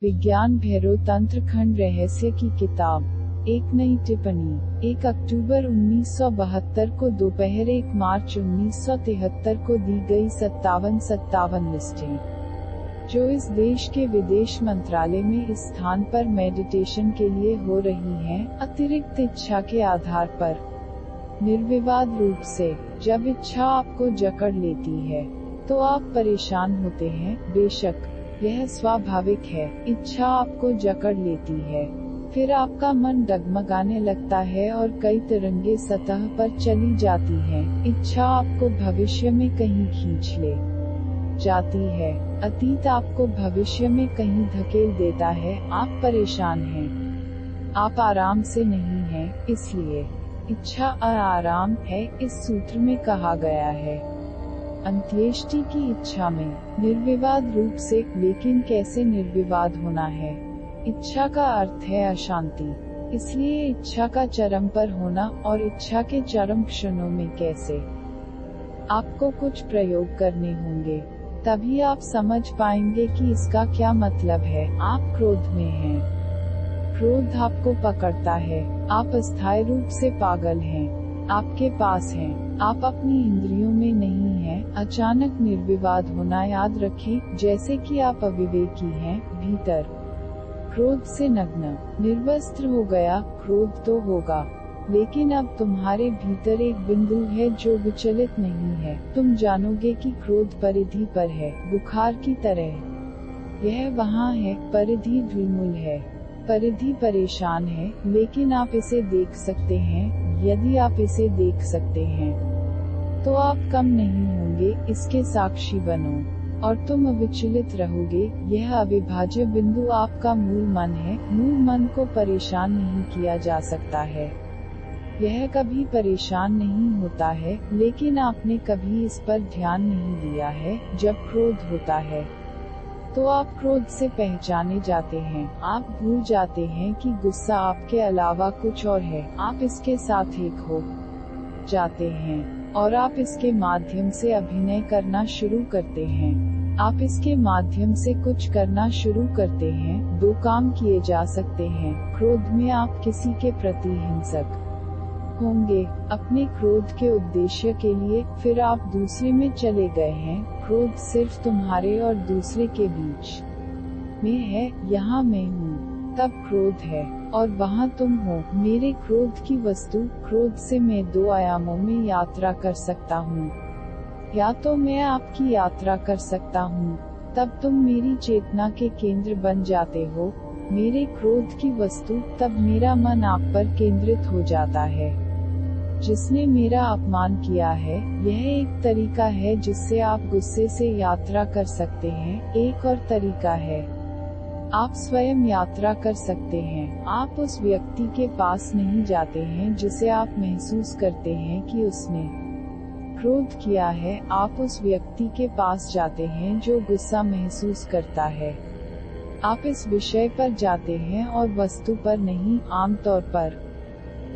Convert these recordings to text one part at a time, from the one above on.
विज्ञान भैरव तंत्र खंड रहस्य की किताब। एक नई टिप्पणी। 1 अक्टूबर 1972 को दोपहर 1 मार्च 1973 को दी गई 57 लिस्टें, जो इस देश के विदेश मंत्रालय में इस स्थान पर मेडिटेशन के लिए हो रही हैं, अतिरिक्त इच्छा के आधार पर, निर्विवाद रूप से। जब इच्छा आपको जकड़ लेती है, तो आप परेशान होते हैं। बेशक यह स्वाभाविक है, इच्छा आपको जकड़ लेती है। फिर आपका मन डगमगाने लगता है और कई तरंगे सतह पर चली जाती हैं। इच्छा आपको भविष्य में कहीं खींच ले जाती है। अतीत आपको भविष्य में कहीं धकेल देता है। आप परेशान हैं, आप आराम से नहीं हैं, इसलिए इच्छा आराम है, इस सूत्र में कहा गया है। अंत्येष्टि की इच्छा में निर्विवाद रूप से, लेकिन कैसे निर्विवाद होना है? इच्छा का अर्थ है अशांति, इसलिए इच्छा का चरम पर होना, और इच्छा के चरम क्षणों में कैसे? आपको कुछ प्रयोग करने होंगे, तभी आप समझ पाएंगे कि इसका क्या मतलब है। आप क्रोध में हैं, क्रोध आपको पकड़ता है, आप अस्थायी रूप से पागल हैं, आपके पास हैं, आप अपनी इंद्रियों में नहीं हैं। अचानक निर्विवाद होना याद रखें, जैसे कि आप अविवेकी हैं, भीतर क्रोध से नग्न, निर्वस्त्र हो गया। क्रोध तो होगा, लेकिन अब तुम्हारे भीतर एक बिंदु है जो विचलित नहीं है। तुम जानोगे कि क्रोध परिधि पर है, बुखार की तरह। यह वहाँ है, परिधि ढुलमुल है, परिधि परेशान है, लेकिन आप इसे देख सकते हैं। यदि आप इसे देख सकते हैं, तो आप कम नहीं होंगे। इसके साक्षी बनो और तुम अविचलित रहोगे। यह अविभाज्य बिंदु आपका मूल मन है। मूल मन को परेशान नहीं किया जा सकता है, यह कभी परेशान नहीं होता है, लेकिन आपने कभी इस पर ध्यान नहीं दिया है। जब क्रोध होता है, तो आप क्रोध से पहचाने जाते हैं। आप भूल जाते हैं कि गुस्सा आपके अलावा कुछ और है। आप इसके साथ एक हो जाते हैं और आप इसके माध्यम से अभिनय करना शुरू करते हैं। आप इसके माध्यम से कुछ करना शुरू करते हैं। दो काम किए जा सकते हैं। क्रोध में आप किसी के प्रति हिंसक होंगे, अपने क्रोध के उद्देश्य के लिए, फिर आप दूसरे में चले गए हैं। क्रोध सिर्फ तुम्हारे और दूसरे के बीच में है। यहाँ मैं हूँ, तब क्रोध है, और वहाँ तुम हो, मेरे क्रोध की वस्तु। क्रोध से मैं दो आयामों में यात्रा कर सकता हूँ। या तो मैं आपकी यात्रा कर सकता हूँ, तब तुम मेरी चेतना के केंद्र बन जाते हो, मेरे क्रोध की वस्तु। तब मेरा मन आप पर केंद्रित हो जाता है, जिसने मेरा अपमान किया है। यह एक तरीका है जिससे आप गुस्से से यात्रा कर सकते हैं। एक और तरीका है, आप स्वयं यात्रा कर सकते हैं। आप उस व्यक्ति के पास नहीं जाते हैं जिसे आप महसूस करते हैं कि उसने क्रोध किया है। आप उस व्यक्ति के पास जाते हैं जो गुस्सा महसूस करता है। आप इस विषय पर जाते हैं और वस्तु पर नहीं। आमतौर पर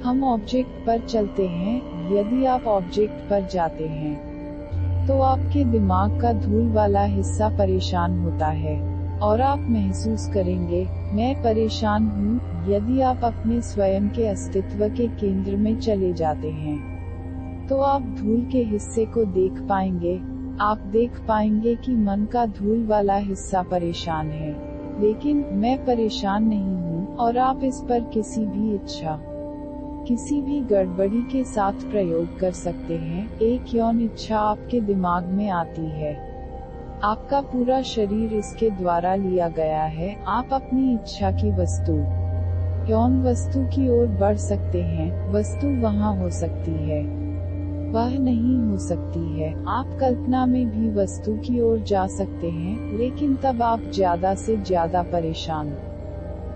हम ऑब्जेक्ट पर चलते हैं। यदि आप ऑब्जेक्ट पर जाते हैं, तो आपके दिमाग का धूल वाला हिस्सा परेशान होता है, और आप महसूस करेंगे, मैं परेशान हूँ। यदि आप अपने स्वयं के अस्तित्व के केंद्र में चले जाते हैं, तो आप धूल के हिस्से को देख पाएंगे। आप देख पाएंगे कि मन का धूल वाला हिस्सा परेशान है, लेकिन मैं परेशान नहीं हूँ। और आप इस पर किसी भी इच्छा, किसी भी गड़बड़ी के साथ प्रयोग कर सकते हैं। एक यौन इच्छा आपके दिमाग में आती है, आपका पूरा शरीर इसके द्वारा लिया गया है। आप अपनी इच्छा की वस्तु, यौन वस्तु की ओर बढ़ सकते हैं। वस्तु वहाँ हो सकती है, वह नहीं हो सकती है। आप कल्पना में भी वस्तु की ओर जा सकते हैं, लेकिन तब आप ज्यादा से ज्यादा परेशान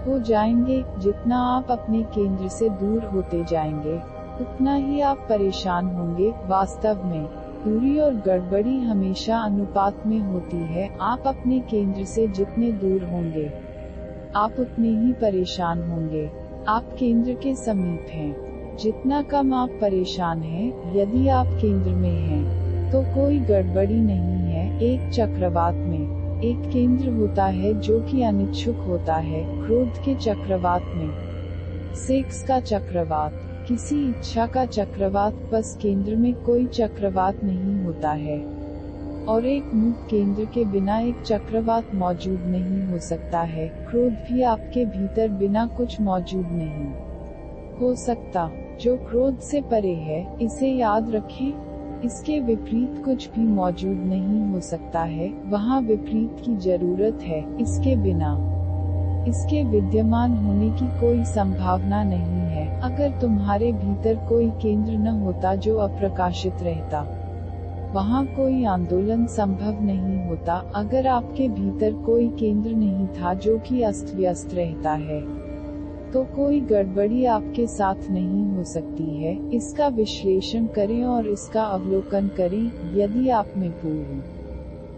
हो जाएंगे। जितना आप अपने केंद्र से दूर होते जाएंगे, उतना ही आप परेशान होंगे। वास्तव में दूरी और गड़बड़ी हमेशा अनुपात में होती है। आप अपने केंद्र से जितने दूर होंगे, आप उतने ही परेशान होंगे। आप केंद्र के समीप हैं, जितना कम आप परेशान हैं। यदि आप केंद्र में हैं, तो कोई गड़बड़ी नहीं है। एक चक्रवात में एक केंद्र होता है जो कि अनिच्छुक होता है, क्रोध के चक्रवात में। सेक्स का चक्रवात, किसी इच्छा का चक्रवात, बस केंद्र में कोई चक्रवात नहीं होता है। और एक मुक्त केंद्र के बिना एक चक्रवात मौजूद नहीं हो सकता है। क्रोध भी आपके भीतर बिना कुछ मौजूद नहीं हो सकता। जो क्रोध से परे है, इसे याद रखें। इसके विपरीत कुछ भी मौजूद नहीं हो सकता है। वहाँ विपरीत की जरूरत है, इसके बिना इसके विद्यमान होने की कोई संभावना नहीं है। अगर तुम्हारे भीतर कोई केंद्र न होता जो अप्रकाशित रहता, वहाँ कोई आंदोलन संभव नहीं होता। अगर आपके भीतर कोई केंद्र नहीं था जो कि अस्त व्यस्त रहता है, तो कोई गड़बड़ी आपके साथ नहीं हो सकती है। इसका विश्लेषण करें और इसका अवलोकन करें। यदि आप में पूर्ण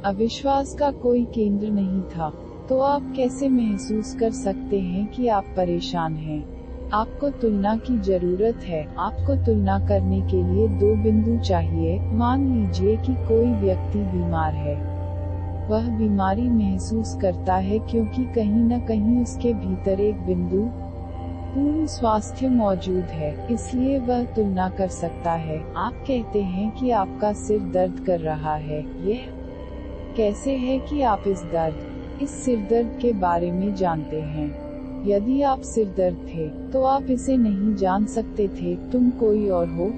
अविश्वास का कोई केंद्र नहीं था, तो आप कैसे महसूस कर सकते हैं कि आप परेशान हैं? आपको तुलना की जरूरत है। आपको तुलना करने के लिए दो बिंदु चाहिए। मान लीजिए कि कोई व्यक्ति बीमार है। वह बीमारी महसूस करता है क्योंकि कहीं न कहीं उसके भीतर एक बिंदु पूर्ण स्वास्थ्य मौजूद है, इसलिए वह तुलना कर सकता है। आप कहते हैं कि आपका सिर दर्द कर रहा है। यह कैसे है कि आप इस सिर दर्द के बारे में जानते हैं? यदि आप सिर दर्द थे, तो आप इसे नहीं जान सकते थे। तुम कोई और हो,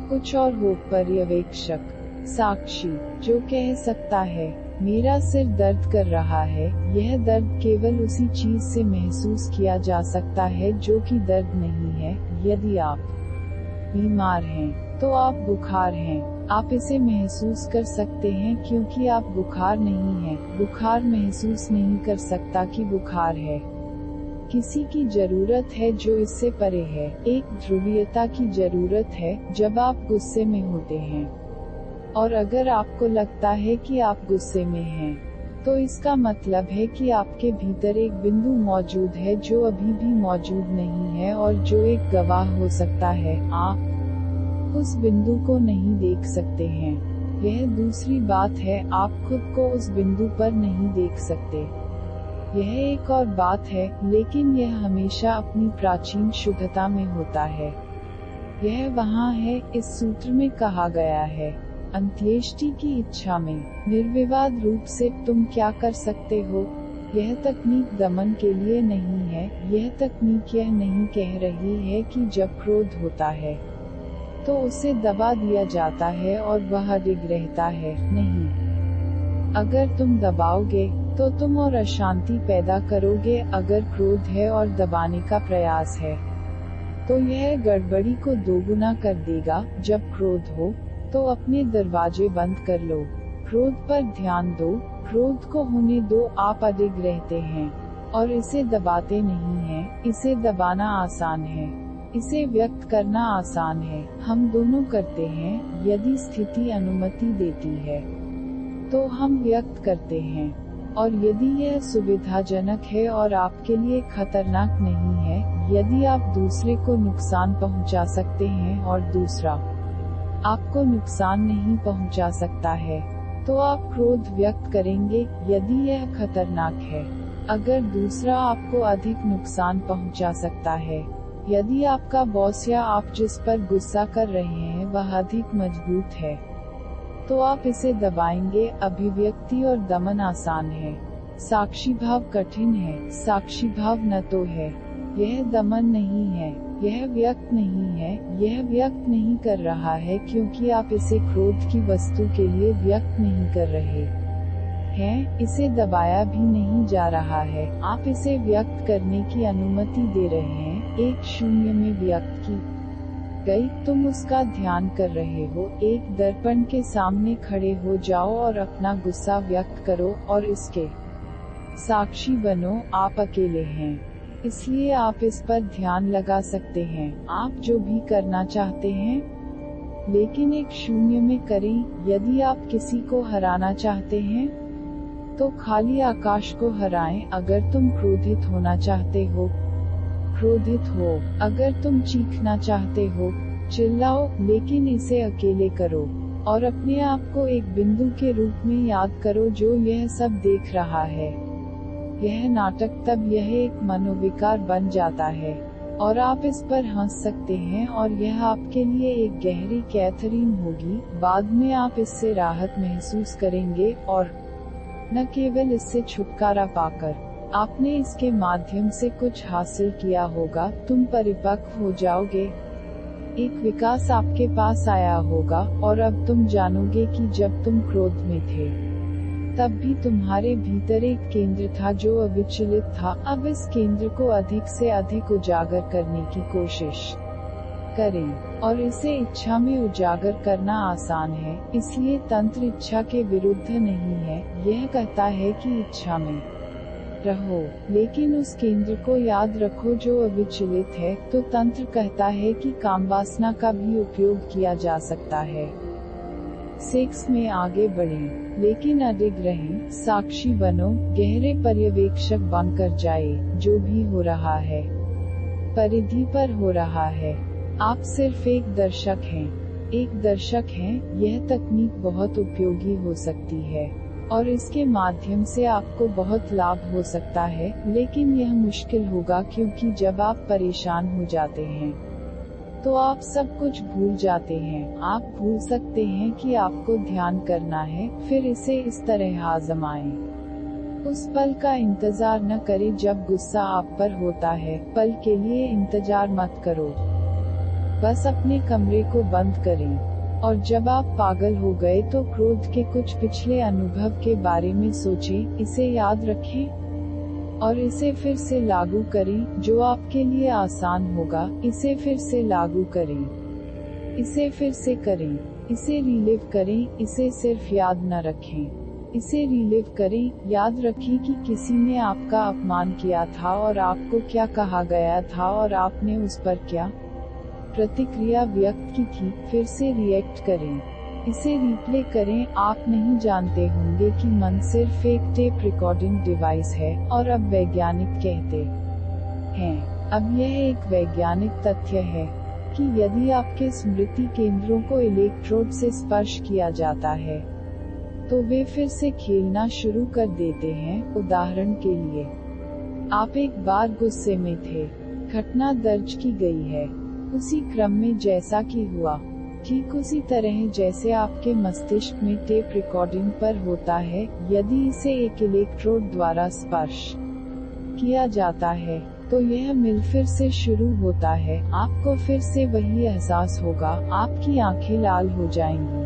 कुछ और हो। पर्यवेक्षक, साक्षी, जो कह सकता है मेरा सिर दर्द कर रहा है। यह दर्द केवल उसी चीज से महसूस किया जा सकता है जो कि दर्द नहीं है। यदि आप बीमार हैं, तो आप बुखार हैं। आप इसे महसूस कर सकते हैं क्योंकि आप बुखार नहीं हैं। बुखार महसूस नहीं कर सकता कि बुखार है। किसी की जरूरत है जो इससे परे है। एक ध्रुवीयता की जरूरत है जब आप गुस्से में होते हैं। और अगर आपको लगता है कि आप गुस्से में हैं, तो इसका मतलब है कि आपके भीतर एक बिंदु मौजूद है जो अभी भी मौजूद नहीं है और जो एक गवाह हो सकता है। आप उस बिंदु को नहीं देख सकते हैं। यह दूसरी बात है, आप खुद को उस बिंदु पर नहीं देख सकते। यह एक और बात है, लेकिन यह हमेशा अपनी प्राचीन शुद्धता में होता है। यह वहाँ है। इस सूत्र में कहा गया है, अंत्येष्टि की इच्छा में निर्विवाद रूप से तुम क्या कर सकते हो। यह तकनीक दमन के लिए नहीं है। यह तकनीक यह नहीं कह रही है कि जब क्रोध होता है तो उसे दबा दिया जाता है और वह अडिग रहता है। नहीं, अगर तुम दबाओगे तो तुम और अशांति पैदा करोगे। अगर क्रोध है और दबाने का प्रयास है, तो यह गड़बड़ी को दोगुना कर देगा। जब क्रोध हो, तो अपने दरवाजे बंद कर लो। क्रोध पर ध्यान दो, क्रोध को होने दो। आप अडिग रहते हैं और इसे दबाते नहीं हैं। इसे दबाना आसान है, इसे व्यक्त करना आसान है। हम दोनों करते हैं। यदि स्थिति अनुमति देती है, तो हम व्यक्त करते हैं। और यदि यह सुविधाजनक है और आपके लिए खतरनाक नहीं है, यदि आप दूसरे को नुकसान पहुंचा सकते हैं और दूसरा आपको नुकसान नहीं पहुंचा सकता है, तो आप क्रोध व्यक्त करेंगे। यदि यह खतरनाक है, अगर दूसरा आपको अधिक नुकसान पहुंचा सकता है, यदि आपका बॉस या आप जिस पर गुस्सा कर रहे हैं वह अधिक मजबूत है, तो आप इसे दबाएंगे। अभिव्यक्ति और दमन आसान है, साक्षी भाव कठिन है। साक्षी भाव न तो है, यह दमन नहीं है, यह व्यक्त नहीं है। यह व्यक्त नहीं कर रहा है क्योंकि आप इसे क्रोध की वस्तु के लिए व्यक्त नहीं कर रहे हैं। इसे दबाया भी नहीं जा रहा है, आप इसे व्यक्त करने की अनुमति दे रहे हैं। एक शून्य में व्यक्त की गई, तुम उसका ध्यान कर रहे हो। एक दर्पण के सामने खड़े हो जाओ और अपना गुस्सा व्यक्त करो और इसके साक्षी बनो। आप अकेले हैं, इसलिए आप इस पर ध्यान लगा सकते हैं। आप जो भी करना चाहते हैं, लेकिन एक शून्य में करें। यदि आप किसी को हराना चाहते हैं, तो खाली आकाश को हराएं। अगर तुम क्रोधित होना चाहते हो, क्रोधित हो। अगर तुम चीखना चाहते हो, चिल्लाओ, लेकिन इसे अकेले करो। और अपने आप को एक बिंदु के रूप में याद करो जो यह सब देख रहा है। यह नाटक तब यह एक मनोविकार बन जाता है और आप इस पर हंस सकते हैं और यह आपके लिए एक गहरी कैथरीन होगी। बाद में आप इससे राहत महसूस करेंगे और न केवल इससे छुटकारा पाकर आपने इसके माध्यम से कुछ हासिल किया होगा, तुम परिपक्व हो जाओगे। एक विकास आपके पास आया होगा और अब तुम जानोगे कि जब तुम क्रोध में थे तब भी तुम्हारे भीतर एक केंद्र था जो अविचलित था। अब इस केंद्र को अधिक से अधिक उजागर करने की कोशिश करें और इसे इच्छा में उजागर करना आसान है, इसलिए तंत्र इच्छा के विरुद्ध नहीं है। यह कहता है कि इच्छा में रहो, लेकिन उस केंद्र को याद रखो जो अविचलित है। तो तंत्र कहता है कि कामवासना का भी उपयोग किया जा सकता है। सेक्स में आगे बढ़ें, लेकिन अडिग रहें, साक्षी बनो, गहरे पर्यवेक्षक बनकर जाए जो भी हो रहा है, परिधि पर हो रहा है। आप सिर्फ एक दर्शक हैं। एक दर्शक हैं। यह तकनीक बहुत उपयोगी हो सकती है और इसके माध्यम से आपको बहुत लाभ हो सकता है, लेकिन यह मुश्किल होगा क्योंकि जब आप परेशान हो जाते हैं तो आप सब कुछ भूल जाते हैं। आप भूल सकते हैं कि आपको ध्यान करना है, फिर इसे इस तरह आजमाएं। उस पल का इंतजार न करें जब गुस्सा आप पर होता है। पल के लिए इंतजार मत करो, बस अपने कमरे को बंद करें और जब आप पागल हो गए तो क्रोध के कुछ पिछले अनुभव के बारे में सोचें, इसे याद रखें और इसे फिर से लागू करें जो आपके लिए आसान होगा। इसे फिर से लागू करें, इसे फिर से करें, इसे रिलिव करें, इसे सिर्फ याद न रखें, इसे रिलिव करें। याद रखें कि किसी ने आपका अपमान किया था और आपको क्या कहा गया था और आपने उस पर क्या प्रतिक्रिया व्यक्त की थी। फिर से रिएक्ट करें, इसे रिप्ले करें। आप नहीं जानते होंगे कि मन सिर्फ एक टेप रिकॉर्डिंग डिवाइस है और अब वैज्ञानिक कहते हैं, अब यह एक वैज्ञानिक तथ्य है कि यदि आपके स्मृति केंद्रों को इलेक्ट्रोड से स्पर्श किया जाता है तो वे फिर से खेलना शुरू कर देते हैं। उदाहरण के लिए, आप एक बार गुस्से में थे, घटना दर्ज की गई है उसी क्रम में जैसा कि हुआ, ठीक उसी तरह जैसे आपके मस्तिष्क में टेप रिकॉर्डिंग पर होता है। यदि इसे एक इलेक्ट्रोड द्वारा स्पर्श किया जाता है तो यह मिल फिर से शुरू होता है। आपको फिर से वही एहसास होगा, आपकी आंखें लाल हो जाएंगी,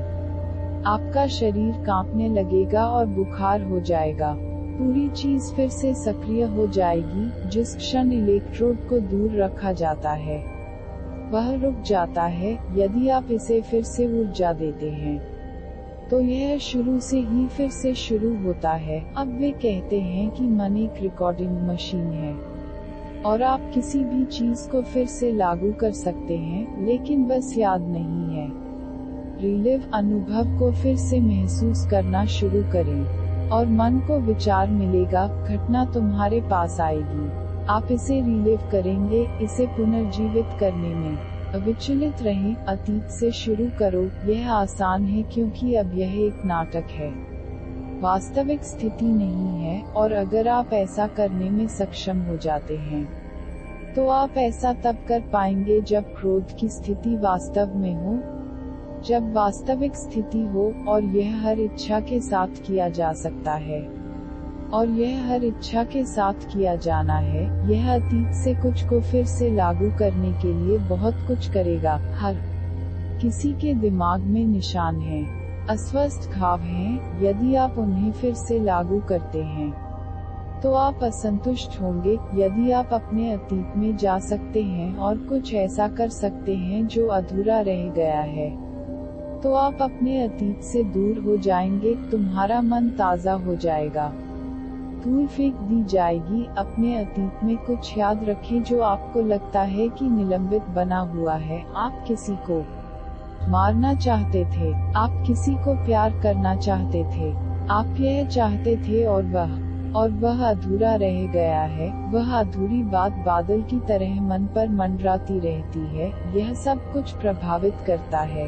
आपका शरीर कांपने लगेगा और बुखार हो जाएगा। पूरी चीज फिर से सक्रिय हो जाएगी। जिस क्षण इलेक्ट्रोड को दूर रखा जाता है वह रुक जाता है। यदि आप इसे फिर से ऊर्जा देते हैं तो यह शुरू से ही फिर से शुरू होता है। अब वे कहते हैं कि मन एक रिकॉर्डिंग मशीन है और आप किसी भी चीज को फिर से लागू कर सकते हैं, लेकिन बस याद नहीं है। रिलिव अनुभव को फिर से महसूस करना शुरू करें और मन को विचार मिलेगा, घटना तुम्हारे पास आएगी, आप इसे रिलिव करेंगे। इसे पुनर्जीवित करने में अविचलित रहें, अतीत से शुरू करो। यह आसान है क्योंकि अब यह एक नाटक है, वास्तविक स्थिति नहीं है। और अगर आप ऐसा करने में सक्षम हो जाते हैं तो आप ऐसा तब कर पाएंगे जब क्रोध की स्थिति वास्तव में हो, जब वास्तविक स्थिति हो, और यह हर इच्छा के साथ किया जा सकता है और यह हर इच्छा के साथ किया जाना है। यह अतीत से कुछ को फिर से लागू करने के लिए बहुत कुछ करेगा। हर किसी के दिमाग में निशान हैं, अस्वस्थ घाव हैं। यदि आप उन्हें फिर से लागू करते हैं तो आप असंतुष्ट होंगे। यदि आप अपने अतीत में जा सकते हैं और कुछ ऐसा कर सकते हैं जो अधूरा रह गया है तो आप अपने अतीत से दूर हो जाएंगे। तुम्हारा मन ताज़ा हो जाएगा, धूल फेंक दी जाएगी। अपने अतीत में कुछ याद रखें जो आपको लगता है कि निलंबित बना हुआ है। आप किसी को मारना चाहते थे, आप किसी को प्यार करना चाहते थे, आप यह चाहते थे और वह अधूरा रह गया है। वह अधूरी बात बादल की तरह मन पर मंडराती रहती है। यह सब कुछ प्रभावित करता है।